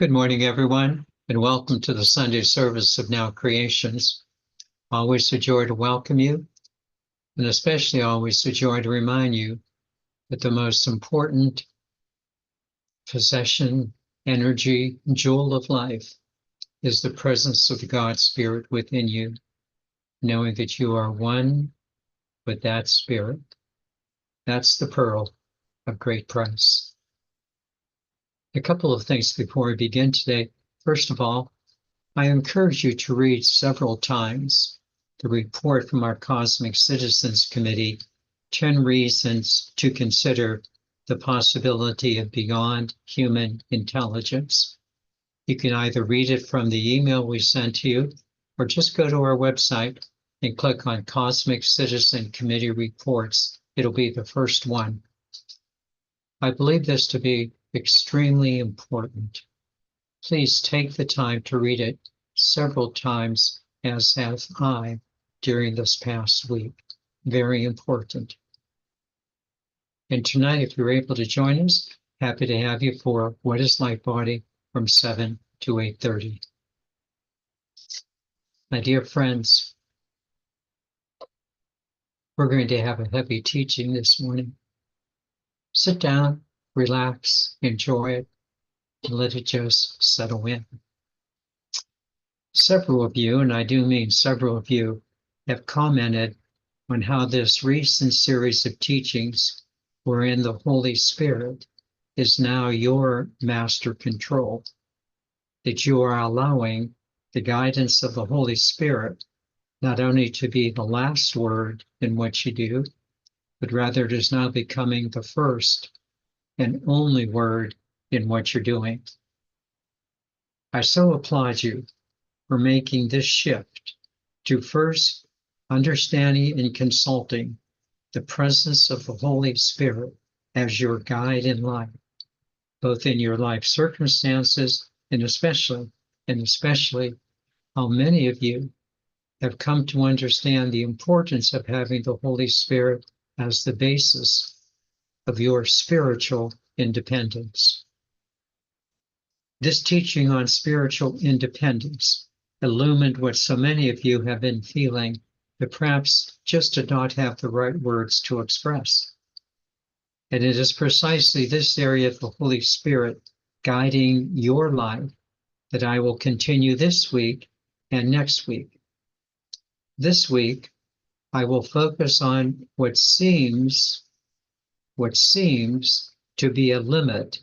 Good morning, everyone, and welcome to the Sunday service of Now Creations. Always a joy to welcome you, and especially always a joy to remind you that the most important possession, energy, jewel of life is the presence of the God Spirit within you, knowing that you are one with that Spirit. That's the pearl of great price. A couple of things before we begin today. First of all, I encourage you to read several times the report from our Cosmic Citizens Committee, 10 Reasons to Consider the Possibility of Beyond Human Intelligence. You can either read it from the email we sent to you, or just go to our website and click on Cosmic Citizen Committee Reports. It'll be the first one. I believe this to be extremely important. Please take the time to read it several times, as have I during this past week. Very important. And tonight, if you're able to join us, happy to have you for What is Light Body from 7 to 8:30. My dear friends, we're going to have a heavy teaching this morning. Sit down, relax, enjoy it, and let it just settle in. Several of you, and I do mean several of you, have commented on how this recent series of teachings wherein the Holy Spirit is now your master control, that you are allowing the guidance of the Holy Spirit not only to be the last word in what you do, but rather it is now becoming the first and only word in what you're doing. I so applaud you for making this shift to first understanding and consulting the presence of the Holy Spirit as your guide in life, both in your life circumstances and especially how many of you have come to understand the importance of having the Holy Spirit as the basis of your spiritual independence. This teaching on spiritual independence illumined what so many of you have been feeling, but perhaps just did not have the right words to express. And it is precisely this area of the Holy Spirit guiding your life that I will continue this week and next week. This week, I will focus on what seems to be a limit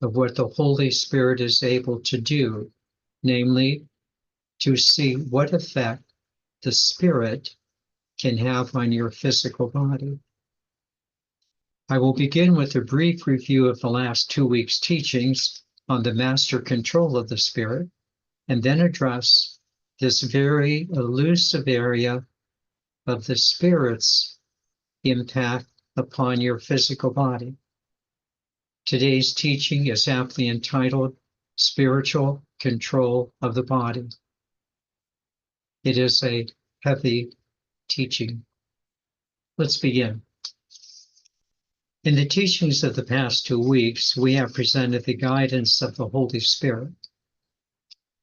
of what the Holy Spirit is able to do, namely, to see what effect the Spirit can have on your physical body. I will begin with a brief review of the last 2 weeks' teachings on the master control of the Spirit, and then address this very elusive area of the Spirit's impact upon your physical body. Today's teaching is aptly entitled Spiritual Control of the Body. It is a heavy teaching. Let's begin. In the teachings of the past 2 weeks, we have presented the guidance of the Holy Spirit.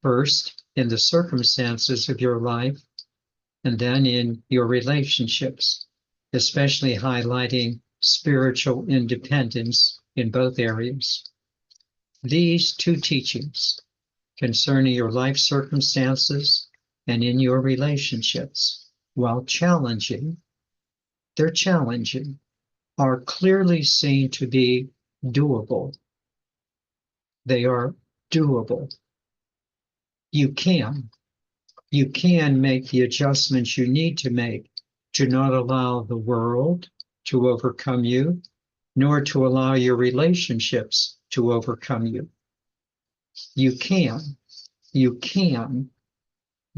First, in the circumstances of your life, and then in your relationships, especially highlighting spiritual independence in both areas. These 2 teachings concerning your life circumstances and in your relationships, while challenging, are clearly seen to be doable. They are doable. You can make the adjustments you need to make to not allow the world to overcome you, nor to allow your relationships to overcome you. You can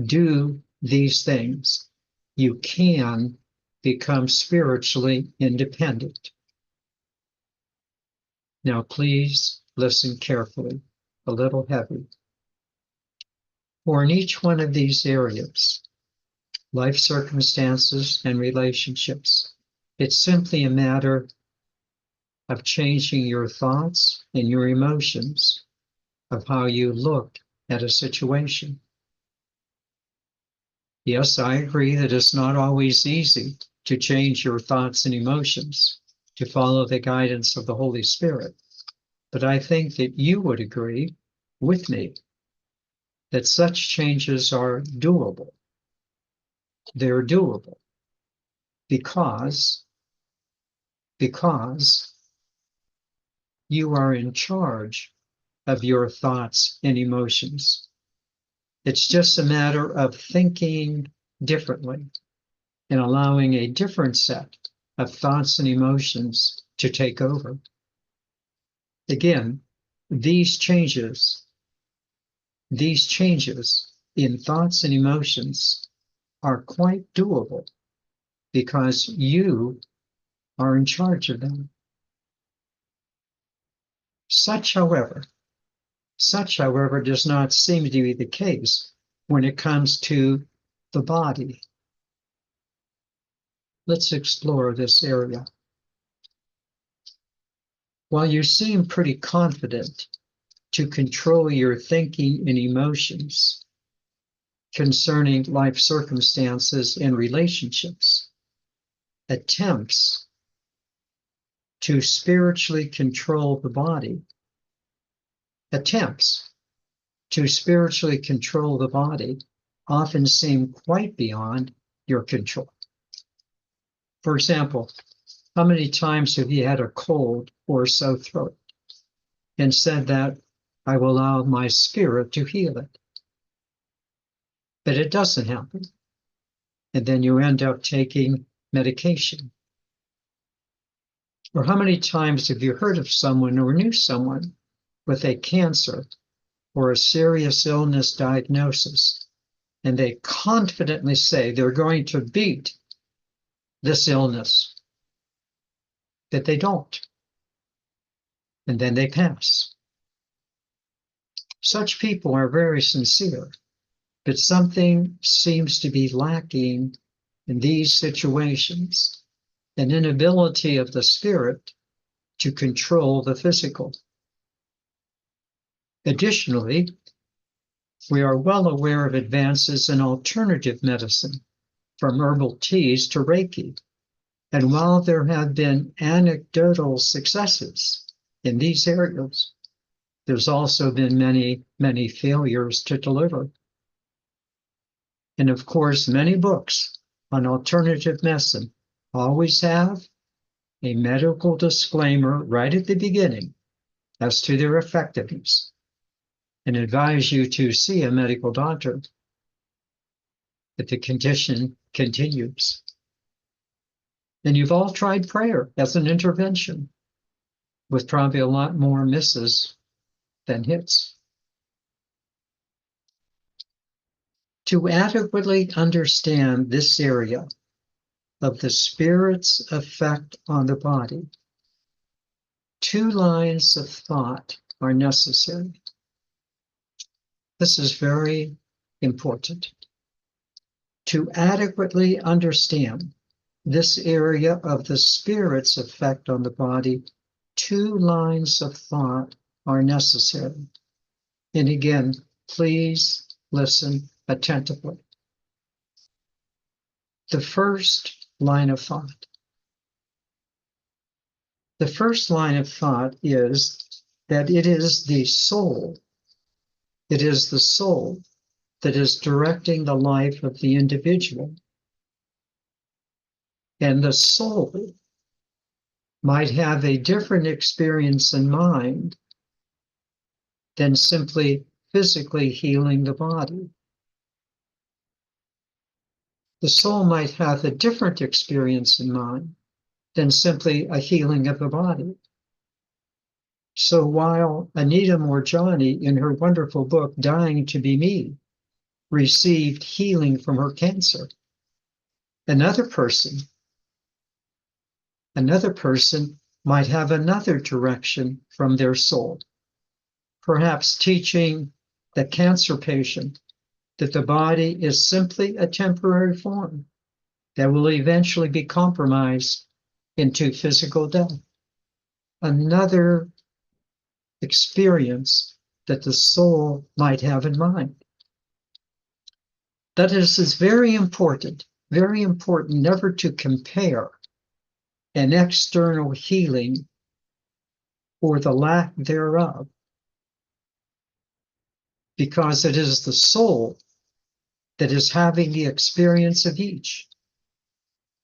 do these things. You can become spiritually independent. Now, please listen carefully, a little heavy. For in each one of these areas, life circumstances and relationships, it's simply a matter of changing your thoughts and your emotions of how you look at a situation. Yes, I agree that it's not always easy to change your thoughts and emotions to follow the guidance of the Holy Spirit. But I think that you would agree with me that such changes are doable. They're doable because you are in charge of your thoughts and emotions. It's just a matter of thinking differently and allowing a different set of thoughts and emotions to take over. Again, these changes in thoughts and emotions are quite doable because you are in charge of them. Such, however, does not seem to be the case when it comes to the body. Let's explore this area. While you seem pretty confident to control your thinking and emotions concerning life circumstances and relationships, attempts to spiritually control the body often seem quite beyond your control. For example, how many times have you had a cold or sore throat and said that I will allow my spirit to heal it? But it doesn't happen. And then you end up taking medication. Or how many times have you heard of someone or knew someone with a cancer or a serious illness diagnosis, and they confidently say they're going to beat this illness, that they don't, and then they pass? Such people are very sincere, but something seems to be lacking in these situations, an inability of the spirit to control the physical. Additionally, we are well aware of advances in alternative medicine, from herbal teas to Reiki. And while there have been anecdotal successes in these areas, there's also been many, many failures to deliver. And of course, many books on alternative medicine always have a medical disclaimer right at the beginning as to their effectiveness and advise you to see a medical doctor if the condition continues. And you've all tried prayer as an intervention, with probably a lot more misses than hits. To adequately understand this area of the spirit's effect on the body, 2 lines of thought are necessary. This is very important. To adequately understand this area of the spirit's effect on the body, 2 lines of thought are necessary. And again, please listen attentively. The first line of thought. The first line of thought is that it is the soul. It is the soul that is directing the life of the individual. And the soul might have a different experience in mind than simply physically healing the body. The soul might have a different experience in mind than simply a healing of the body. So while Anita Moorjani, in her wonderful book, Dying to Be Me, received healing from her cancer, another person might have another direction from their soul, perhaps teaching the cancer patient that the body is simply a temporary form that will eventually be compromised into physical death. Another experience that the soul might have in mind. That is very important never to compare an external healing or the lack thereof, because it is the soul that is having the experience of each,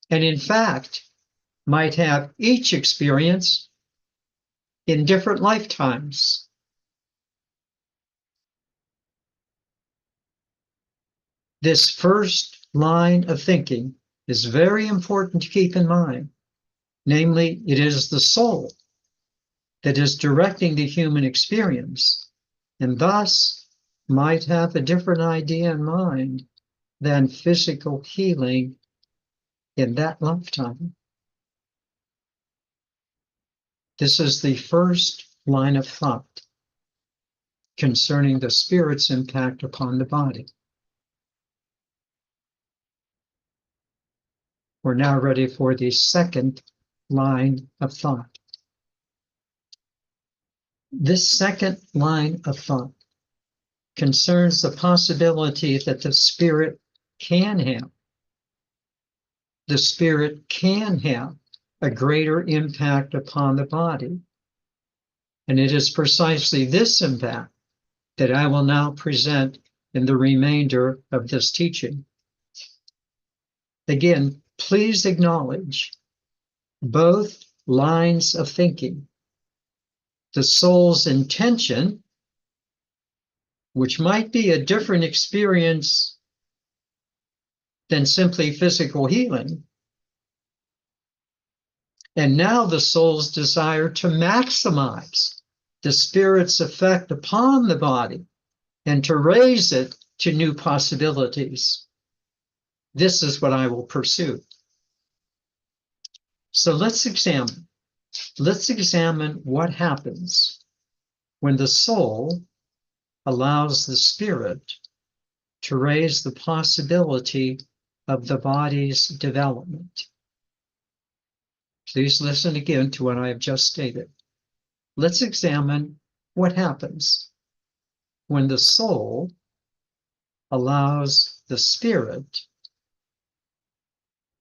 and in fact might have each experience in different lifetimes. This first line of thinking is very important to keep in mind. Namely, it is the soul that is directing the human experience, and thus might have a different idea in mind than physical healing in that lifetime. This is the first line of thought concerning the spirit's impact upon the body. We're now ready for the second line of thought. This second line of thought concerns the possibility that the spirit can have a greater impact upon the body. And it is precisely this impact that I will now present in the remainder of this teaching. Again, please acknowledge both lines of thinking. The soul's intention, which might be a different experience than simply physical healing, and now the soul's desire to maximize the spirit's effect upon the body and to raise it to new possibilities. This is what I will pursue. So let's examine what happens when the soul allows the spirit to raise the possibility of the body's development. Please listen again to what I have just stated. Let's examine what happens when the soul allows the spirit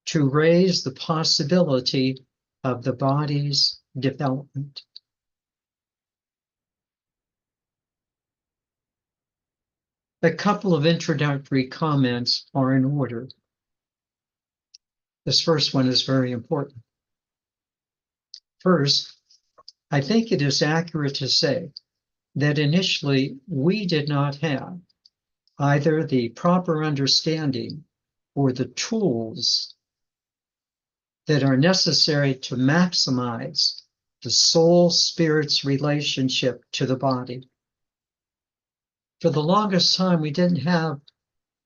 to raise the possibility of the body's development. A couple of introductory comments are in order. This first one is very important. First, I think it is accurate to say that initially we did not have either the proper understanding or the tools that are necessary to maximize the soul-spirit's relationship to the body. For the longest time, we didn't have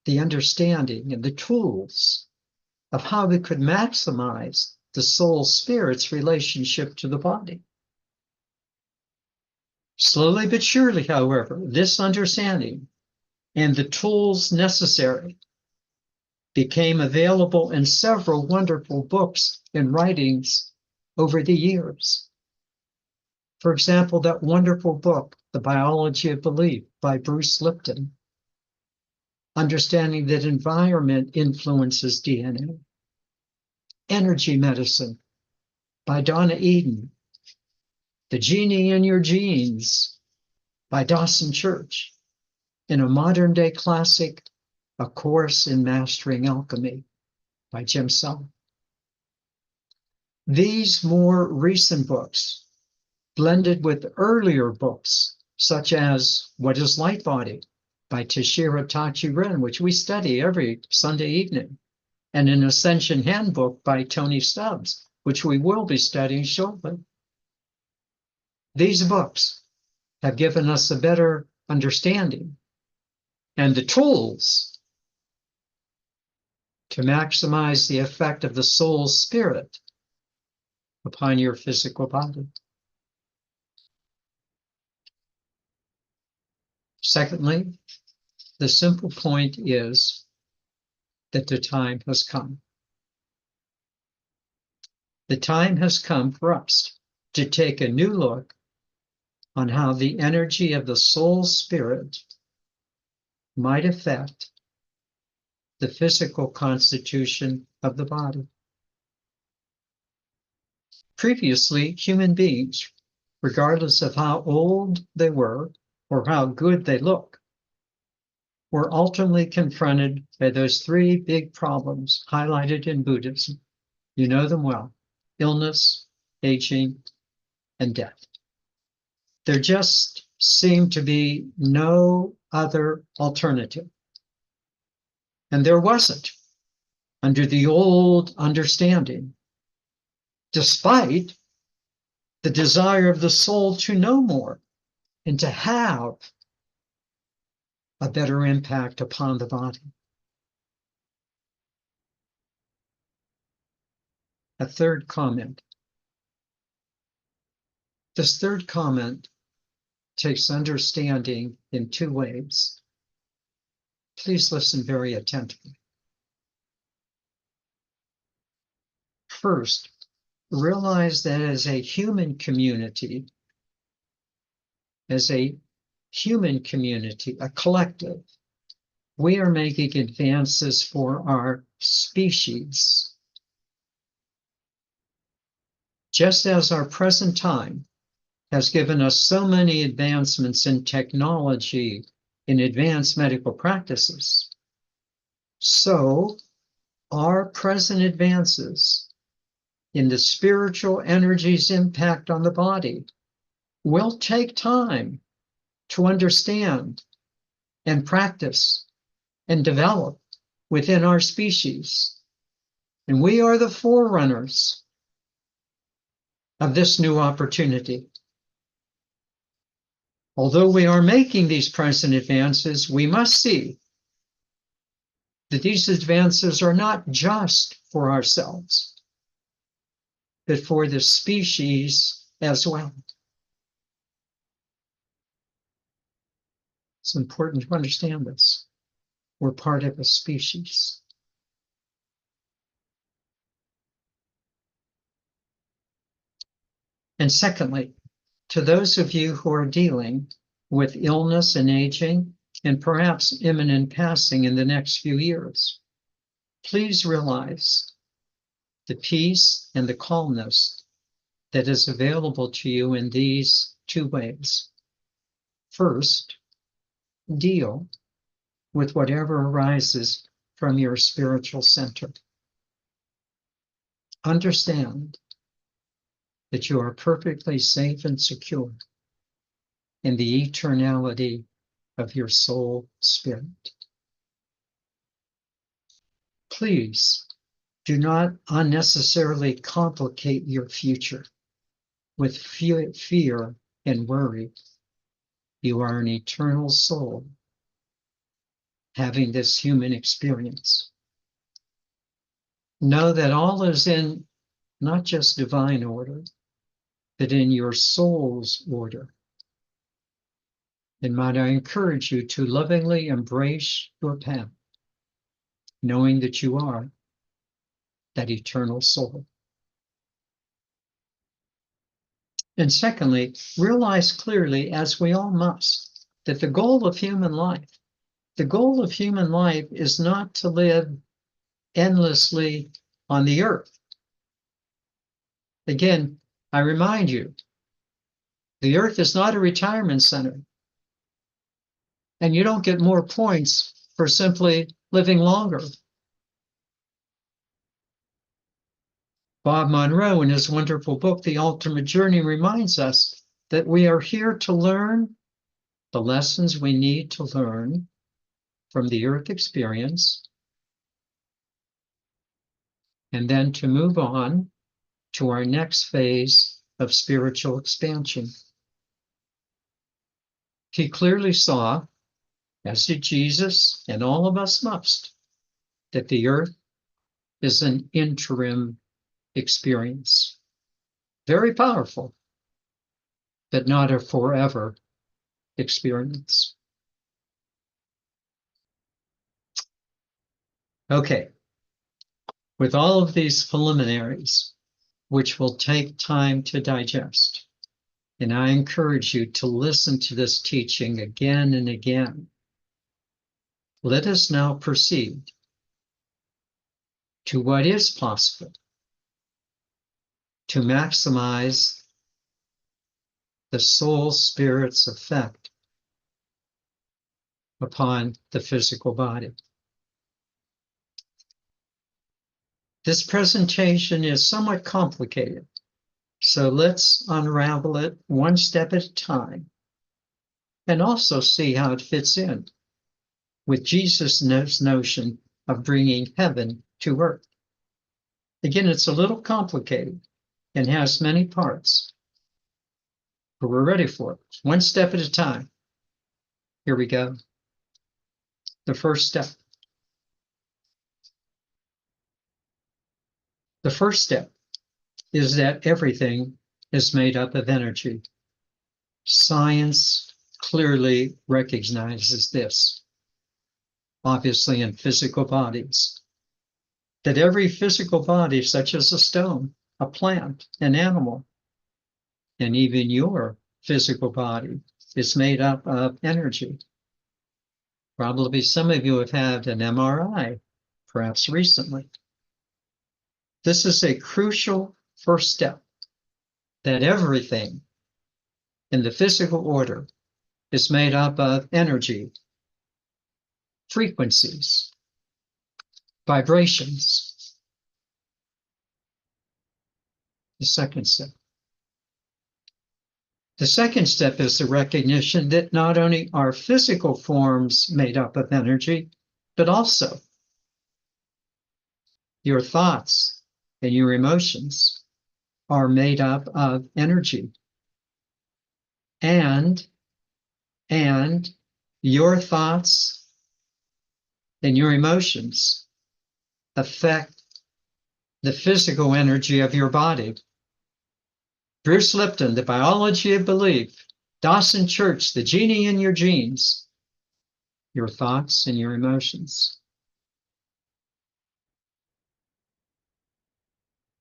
the understanding and the tools of how we could maximize the soul-spirit's relationship to the body. Slowly but surely, however, this understanding and the tools necessary became available in several wonderful books and writings over the years. For example, that wonderful book, The Biology of Belief by Bruce Lipton, understanding that environment influences DNA. Energy Medicine by Donna Eden. The Genie in Your Genes by Dawson Church. And a modern day classic, A Course in Mastering Alchemy by Jim Sell. These more recent books, blended with earlier books, such as What is Light Body by Tashira Tachi-Ren, which we study every Sunday evening, and an Ascension Handbook by Tony Stubbs, which we will be studying shortly. These books have given us a better understanding and the tools to maximize the effect of the soul's spirit upon your physical body. Secondly, the simple point is that the time has come. The time has come for us to take a new look on how the energy of the soul spirit might affect the physical constitution of the body. Previously, human beings, regardless of how old they were or how good they look, were ultimately confronted by those three big problems highlighted in Buddhism. You know them well: illness, aging, and death. There just seemed to be no other alternative. And there wasn't under the old understanding, despite the desire of the soul to know more and to have a better impact upon the body. A third comment. This third comment takes understanding in two ways. Please listen very attentively. First, realize that as a human community, a collective, we are making advances for our species. Just as our present time has given us so many advancements in technology, in advanced medical practices, so our present advances in the spiritual energy's impact on the body will take time to understand and practice and develop within our species. And we are the forerunners of this new opportunity. Although we are making these present advances, we must see that these advances are not just for ourselves, but for the species as well. It's important to understand this. We're part of a species. And secondly, to those of you who are dealing with illness and aging, and perhaps imminent passing in the next few years, please realize the peace and the calmness that is available to you in these two ways. First, deal with whatever arises from your spiritual center. Understand that you are perfectly safe and secure in the eternality of your soul spirit. Please do not unnecessarily complicate your future with fear and worry. You are an eternal soul having this human experience. Know that all is in not just divine order, but in your soul's order. And might I encourage you to lovingly embrace your path, knowing that you are that eternal soul. And secondly, realize clearly, as we all must, that the goal of human life is not to live endlessly on the earth. Again, I remind you, the earth is not a retirement center. And you don't get more points for simply living longer. Bob Monroe, in his wonderful book, The Ultimate Journey, reminds us that we are here to learn the lessons we need to learn from the earth experience, and then to move on to our next phase of spiritual expansion. He clearly saw, as did Jesus, and all of us must, that the earth is an interim experience. Very powerful, but not a forever experience. Okay, with all of these preliminaries, which will take time to digest, And I encourage you to listen to this teaching again and again. Let us now proceed to what is possible to maximize the soul spirit's effect upon the physical body. This presentation is somewhat complicated, so let's unravel it one step at a time and also see how it fits in with Jesus' notion of bringing heaven to earth. Again, it's a little complicated and has many parts, but we're ready for it. One step at a time. Here we go. The first step. The first step is that everything is made up of energy. Science clearly recognizes this, obviously in physical bodies, that every physical body, such as a stone, a plant, an animal, and even your physical body, is made up of energy. Probably some of you have had an MRI, perhaps recently. This is a crucial first step, that everything in the physical order is made up of energy, frequencies, vibrations. The second step. The second step is the recognition that not only are physical forms made up of energy, but also your thoughts and your emotions are made up of energy. And your thoughts and your emotions affect the physical energy of your body. Bruce Lipton, The Biology of Belief, Dawson Church, The Genie in Your Genes, your thoughts and your emotions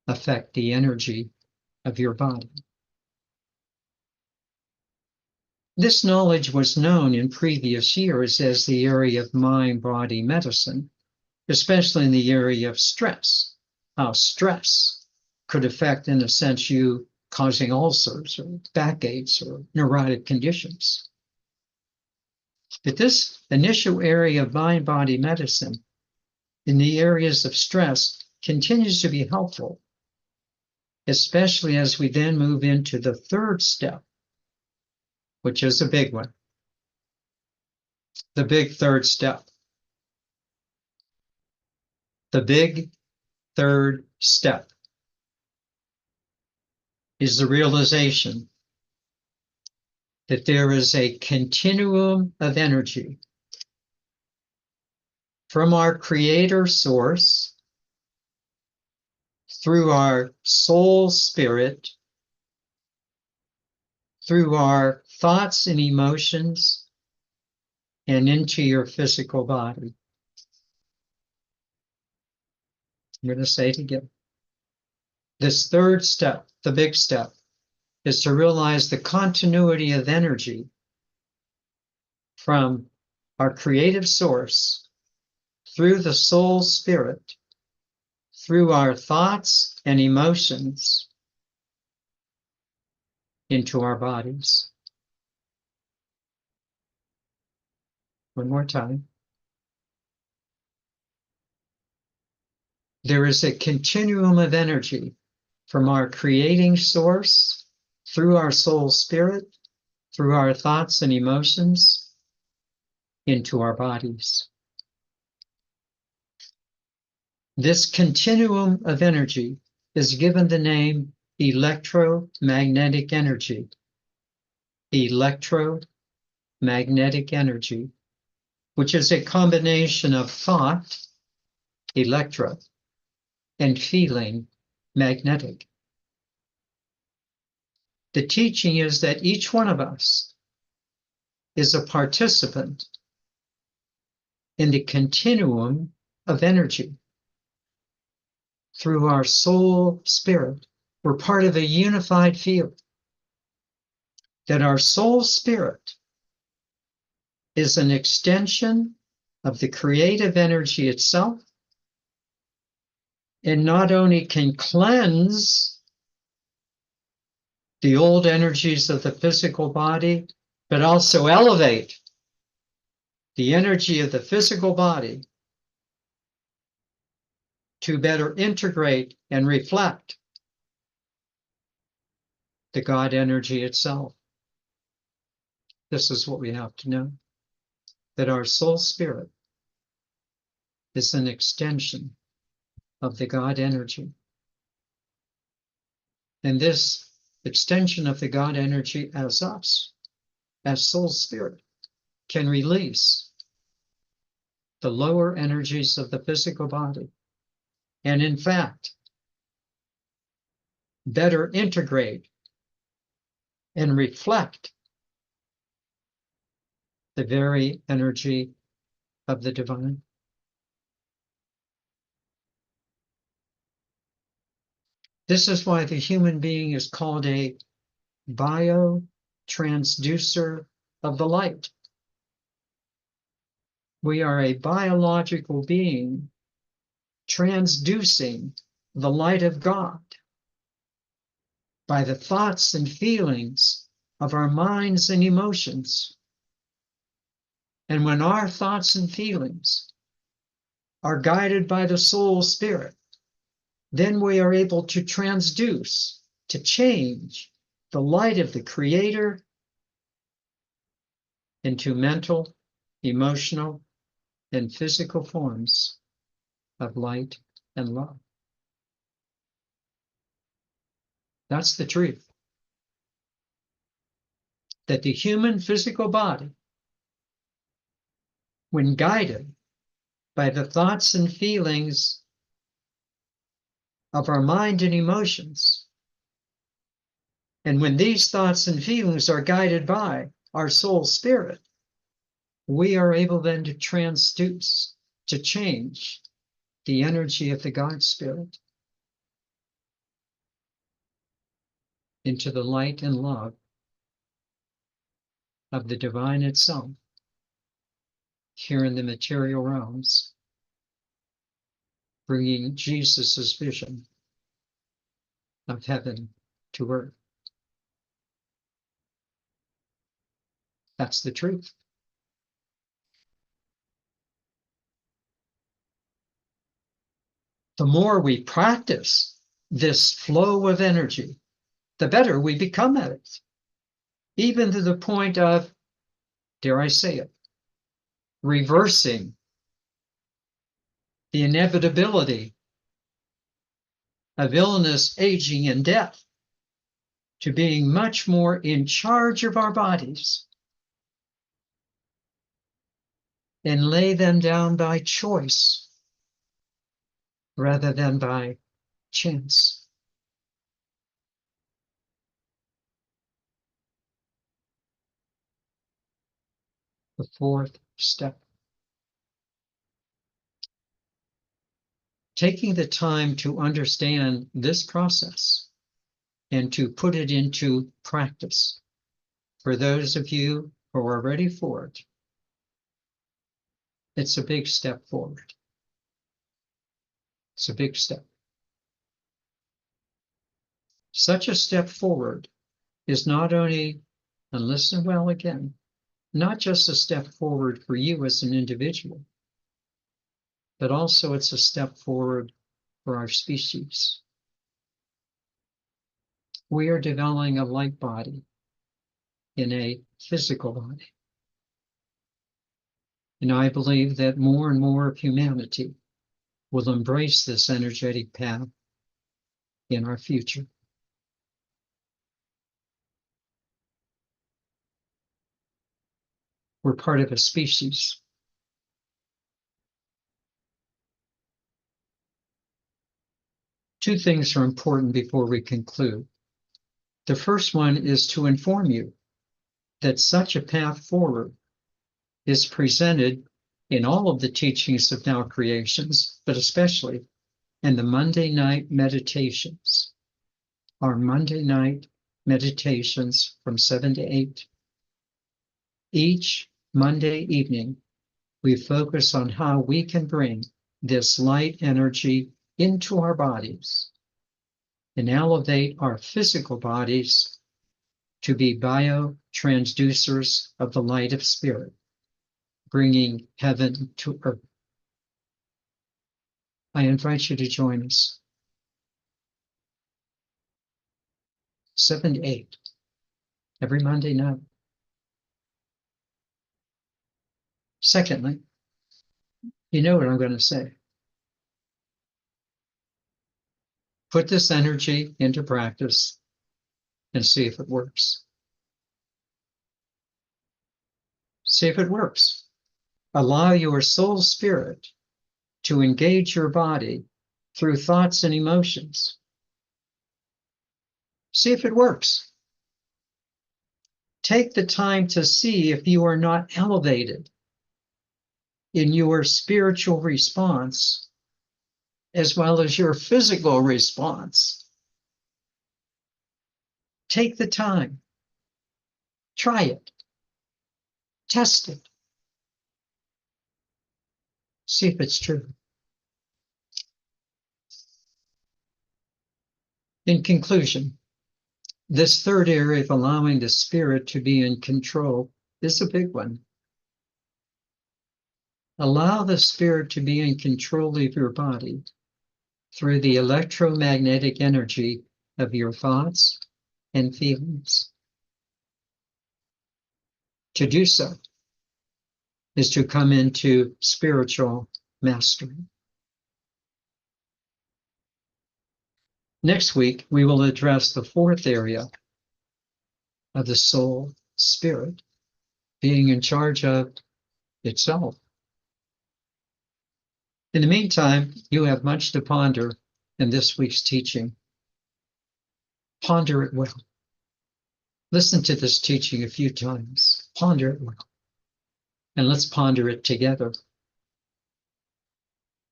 affect the energy of your body. This knowledge was known in previous years as the area of mind-body medicine, especially in the area of stress, how stress could affect, in a sense, you causing ulcers or backaches or neurotic conditions. But this initial area of mind-body medicine in the areas of stress continues to be helpful, especially as we then move into the third step, which is a big one. The big third step. The big third step is the realization that there is a continuum of energy from our creator source through our soul spirit, through our thoughts and emotions, and into your physical body. I'm going to say it again. This third step, the big step, is to realize the continuity of energy from our creative source through the soul spirit, through our thoughts and emotions into our bodies. One more time. There is a continuum of energy from our creating source through our soul spirit, through our thoughts and emotions into our bodies. This continuum of energy is given the name electromagnetic energy. Electromagnetic energy, which is a combination of thought, electro, and feeling, magnetic. The teaching is that each one of us is a participant in the continuum of energy. Through our soul spirit, we're part of a unified field. that our soul spirit is an extension of the creative energy itself, and not only can cleanse the old energies of the physical body, but also elevate the energy of the physical body to better integrate and reflect the God energy itself. This is what we have to know, that our soul spirit is an extension of the God energy. And this extension of the God energy as us, as soul spirit, can release the lower energies of the physical body, and in fact, better integrate and reflect the very energy of the divine. This is why the human being is called a biotransducer of the light. We are a biological being transducing the light of God by the thoughts and feelings of our minds and emotions. And when our thoughts and feelings are guided by the soul spirit, then we are able to transduce, to change the light of the Creator into mental, emotional, and physical forms of light and love. That's the truth. That the human physical body, when guided by the thoughts and feelings of our mind and emotions, and when these thoughts and feelings are guided by our soul spirit, we are able then to transduce, to change the energy of the God Spirit into the light and love of the divine itself here in the material realms, bringing Jesus's vision of heaven to earth. That's the truth. The more we practice this flow of energy, the better we become at it, even to the point of, dare I say it, reversing the inevitability of illness, aging, and death, to being much more in charge of our bodies and lay them down by choice rather than by chance. The fourth step. Taking the time to understand this process and to put it into practice. For those of you who are ready for it, it's a big step forward. It's a big step. Such a step forward is not only, and listen well again, not just a step forward for you as an individual, but also it's a step forward for our species. We are developing a light body in a physical body. And I believe that more and more of humanity will embrace this energetic path in our future. We're part of a species. Two things are important before we conclude. The first one is to inform you that such a path forward is presented in all of the teachings of Now Creations, but especially in the Monday night meditations. Our Monday night meditations from 7 to 8. Each Monday evening, we focus on how we can bring this light energy into our bodies and elevate our physical bodies to be biotransducers of the light of spirit, bringing heaven to earth. I invite you to join us. 7 to 8, every Monday night. Secondly, you know what I'm going to say. Put this energy into practice and see if it works. See if it works. Allow your soul spirit to engage your body through thoughts and emotions. See if it works. Take the time to see if you are not elevated in your spiritual response as well as your physical response. Take the time. Try it. Test it. See if it's true. In conclusion, this third area of allowing the spirit to be in control is a big one. Allow the spirit to be in control of your body through the electromagnetic energy of your thoughts and feelings. To do so is to come into spiritual mastery. Next week, we will address the fourth area of the soul spirit being in charge of itself. In the meantime, you have much to ponder in this week's teaching. Ponder it well. Listen to this teaching a few times. Ponder it well. And let's ponder it together.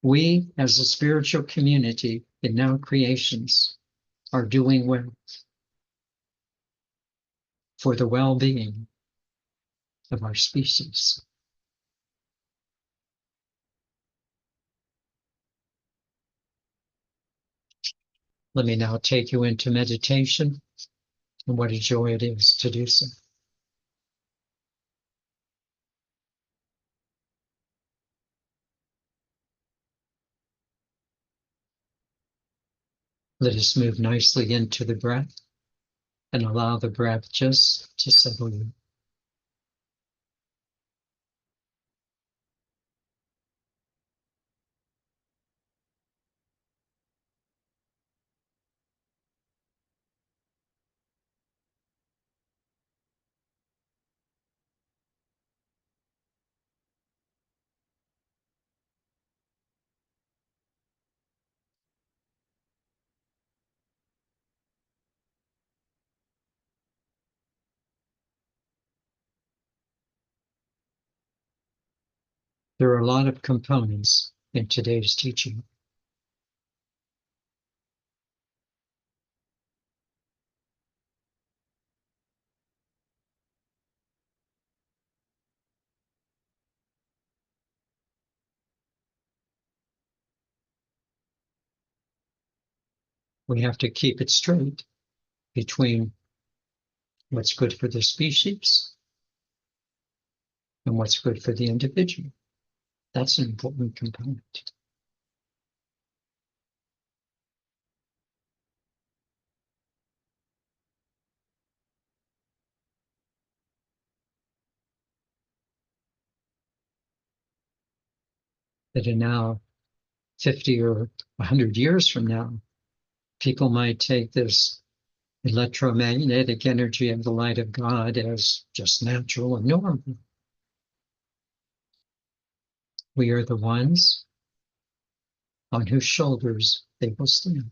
We, as a spiritual community in Now Creations, are doing well for the well-being of our species. Let me now take you into meditation, and what a joy it is to do so. Let us move nicely into the breath and allow the breath just to settle you. There are a lot of components in today's teaching. We have to keep it straight between what's good for the species and what's good for the individual. That's an important component. That in now 50 or 100 years from now, people might take this electromagnetic energy of the light of God as just natural and normal. We are the ones on whose shoulders they will stand.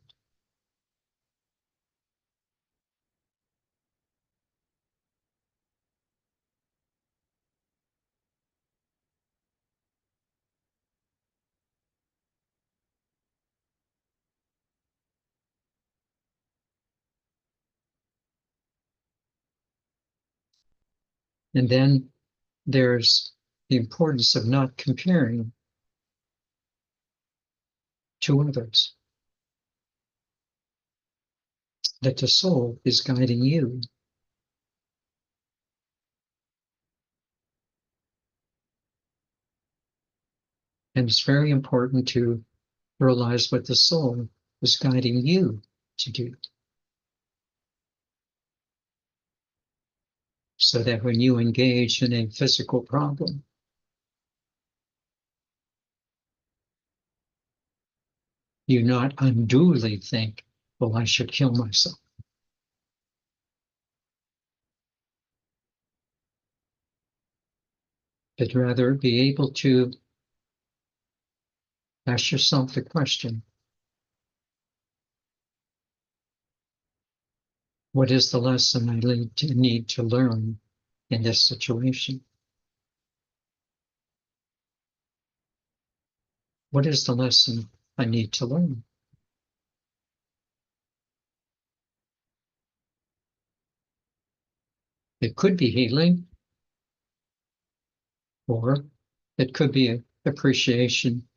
And then there's the importance of not comparing to others, that the soul is guiding you. And it's very important to realize what the soul is guiding you to do, so that when you engage in a physical problem, you not unduly think, well, I should kill myself. But rather be able to ask yourself the question, what is the lesson I need to learn in this situation? What is the lesson I need to learn? It could be healing, or it could be an appreciation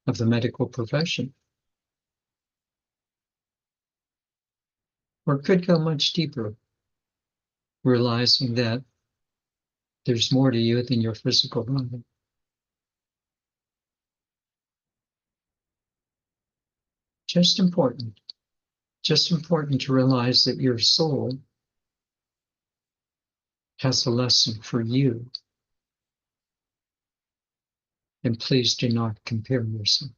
of the medical profession, or it could go much deeper, realizing that there's more to you than your physical body. Just important to realize that your soul has a lesson for you. And please do not compare yourself.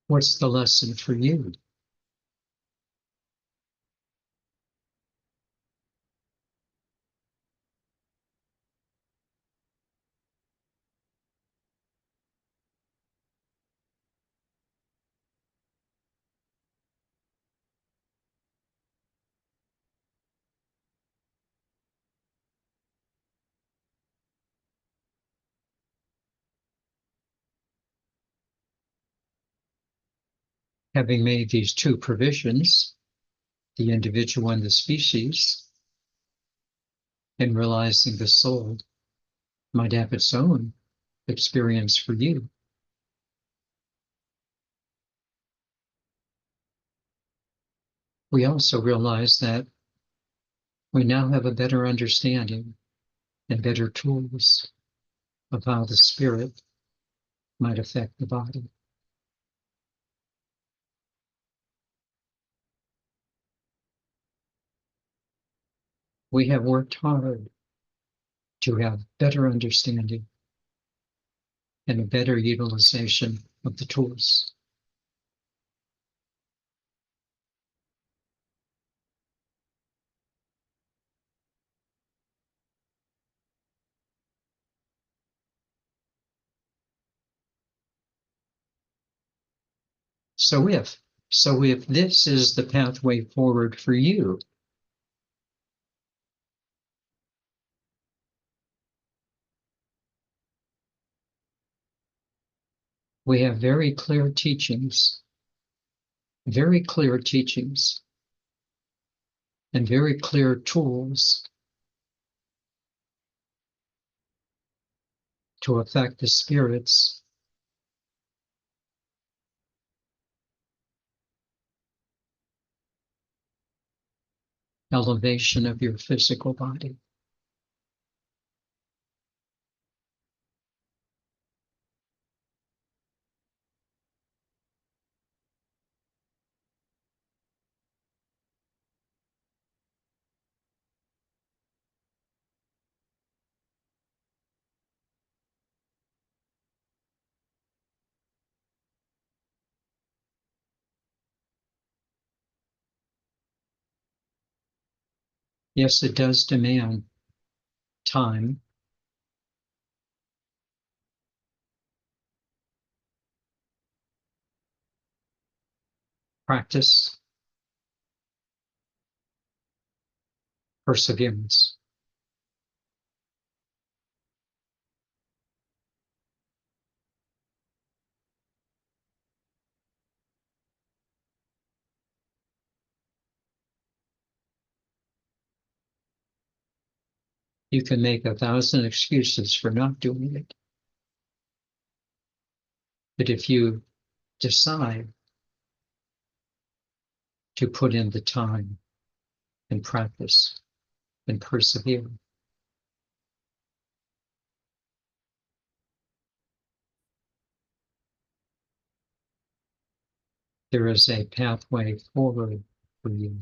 What's the lesson for you? Having made these two provisions, the individual and the species, and realizing the soul might have its own experience for you. We also realize that we now have a better understanding and better tools of how the spirit might affect the body. We have worked hard to have better understanding and a better utilization of the tools. So if this is the pathway forward for you, we have very clear teachings, and very clear tools to affect the spirit's elevation of your physical body. Yes, it does demand time, practice, perseverance. You can make 1,000 excuses for not doing it. But if you decide to put in the time and practice and persevere, there is a pathway forward for you.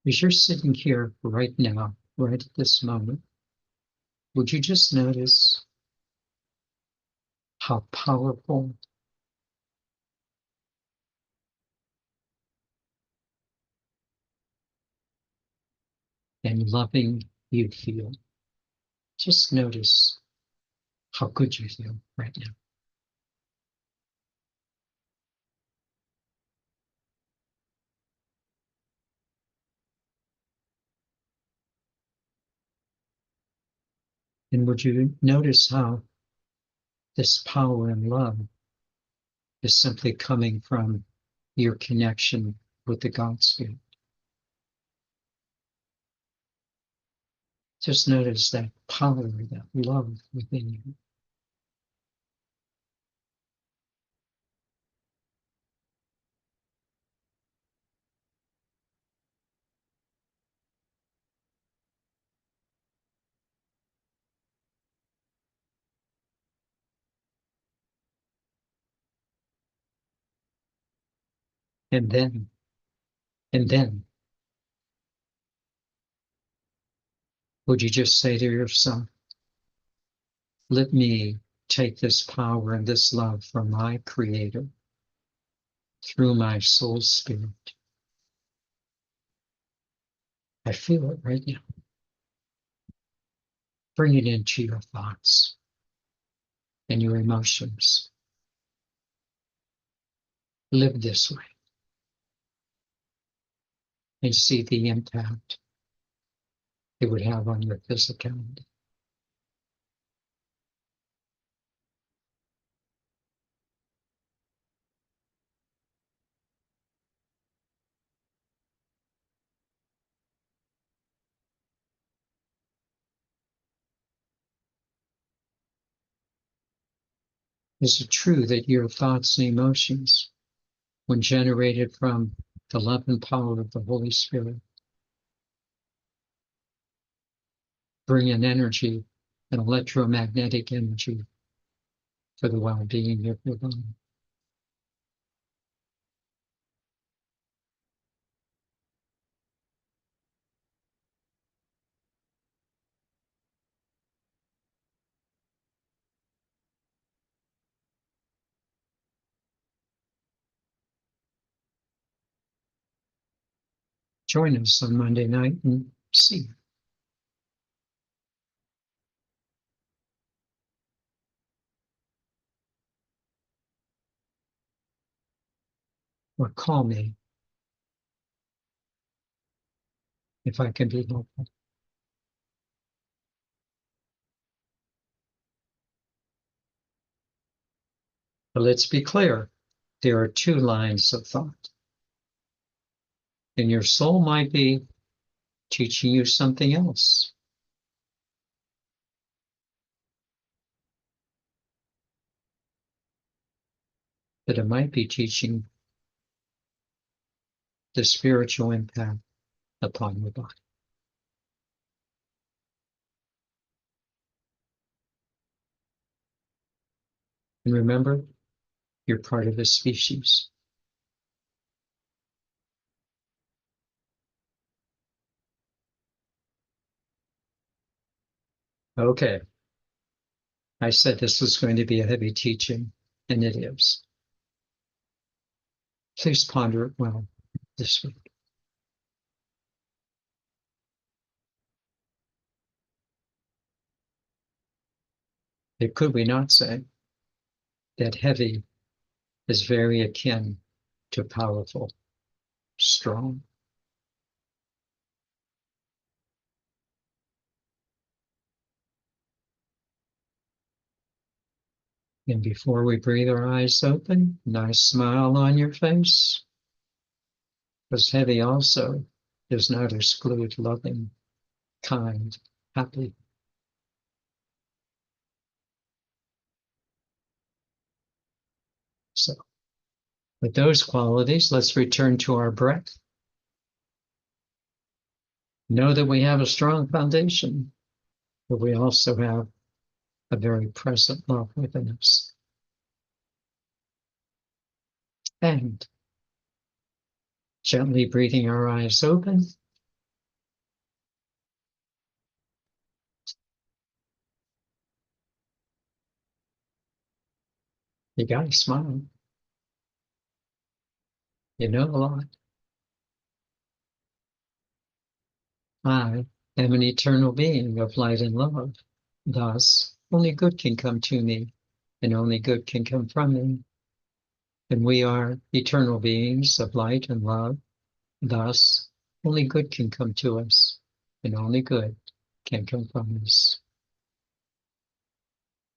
As you're sitting here right now, right at this moment, would you just notice how powerful and loving you feel? Just notice how good you feel right now. And would you notice how this power and love is simply coming from your connection with the God Spirit? Just notice that power, that love within you. And then, and then, would you just say to yourself, let me take this power and this love from my Creator through my soul spirit. I feel it right now. Bring it into your thoughts and your emotions. Live this way and see the impact it would have on your physicality. Is it true that your thoughts and emotions, when generated from the love and power of the Holy Spirit, bring an energy, an electromagnetic energy for the well-being of your body? Join us on Monday night and see, or call me if I can be helpful. But let's be clear, there are two lines of thought. And your soul might be teaching you something else. But it might be teaching the spiritual impact upon your body. And remember, you're part of a species. Okay. I said this was going to be a heavy teaching, and it is. Please ponder it well this week. Could we not say that heavy is very akin to powerful, strong? And before we breathe our eyes open, nice smile on your face. Because heavy also does not exclude loving, kind, happy. So, with those qualities, let's return to our breath. Know that we have a strong foundation, but we also have a very present love within us. And gently breathing our eyes open. You gotta smile. You know a lot. I am an eternal being of light and love. Thus, only good can come to me, and only good can come from me. And we are eternal beings of light and love. Thus, only good can come to us, and only good can come from us.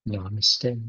Namaste.